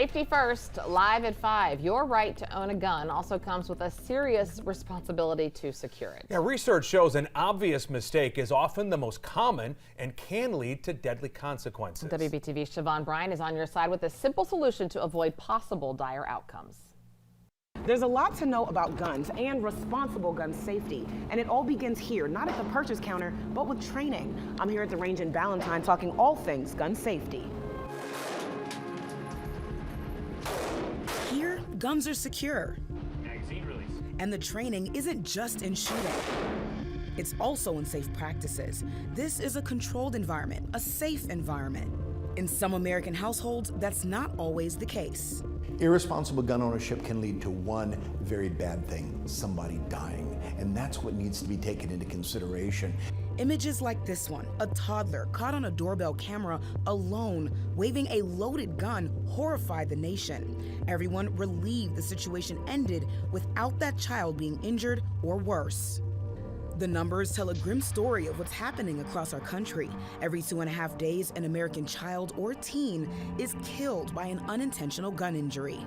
Safety first, live at 5. Your right to own a gun also comes with a serious responsibility to secure it. Yeah, research shows an obvious mistake is often the most common and can lead to deadly consequences. WBTV's Siobhan Bryan is on your side with a simple solution to avoid possible dire outcomes. There's a lot to know about guns and responsible gun safety, and it all begins here, not at the purchase counter, but with training. I'm here at the range in Ballantyne talking all things gun safety. Here, guns are secure. Magazine release. And the training isn't just in shooting. It's also in safe practices. This is a controlled environment, a safe environment. In some American households, that's not always the case. Irresponsible gun ownership can lead to one very bad thing, somebody dying. And that's what needs to be taken into consideration. Images like this one, a toddler caught on a doorbell camera alone, waving a loaded gun, horrified the nation. Everyone relieved the situation ended without that child being injured or worse. The numbers tell a grim story of what's happening across our country. Every 2.5 days, an American child or teen is killed by an unintentional gun injury.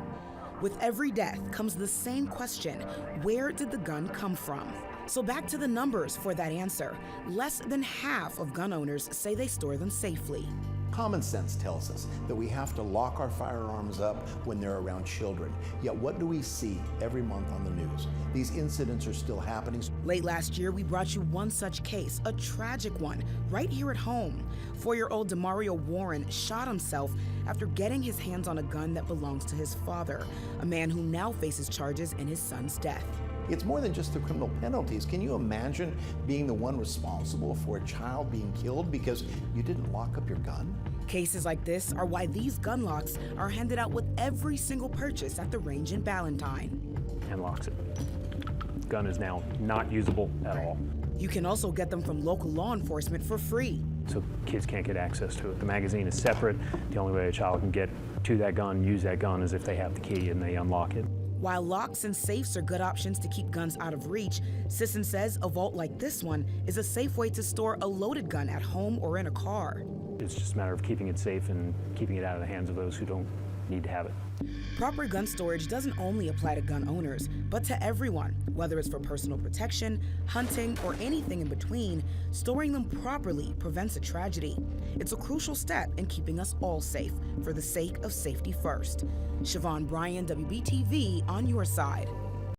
With every death comes the same question: where did the gun come from? So back to the numbers for that answer. Less than half of gun owners say they store them safely. Common sense tells us that we have to lock our firearms up when they're around children. Yet what do we see every month on the news? These incidents are still happening. Late last year, we brought you one such case, a tragic one, right here at home. 4-year-old Demario Warren shot himself after getting his hands on a gun that belongs to his father, a man who now faces charges in his son's death. It's more than just the criminal penalties. Can you imagine being the one responsible for a child being killed because you didn't lock up your gun? Cases like this are why these gun locks are handed out with every single purchase at the range in Ballantyne. And locks it. Gun is now not usable at all. You can also get them from local law enforcement for free. So kids can't get access to it. The magazine is separate. The only way a child can get to that gun, use that gun, is if they have the key and they unlock it. While locks and safes are good options to keep guns out of reach, Sisson says a vault like this one is a safe way to store a loaded gun at home or in a car. It's just a matter of keeping it safe and keeping it out of the hands of those who don't need to have it. Proper gun storage doesn't only apply to gun owners, but to everyone. Whether it's for personal protection, hunting, or anything in between, storing them properly prevents a tragedy. It's a crucial step in keeping us all safe, for the sake of safety first. Siobhan Bryan, WBTV, on your side.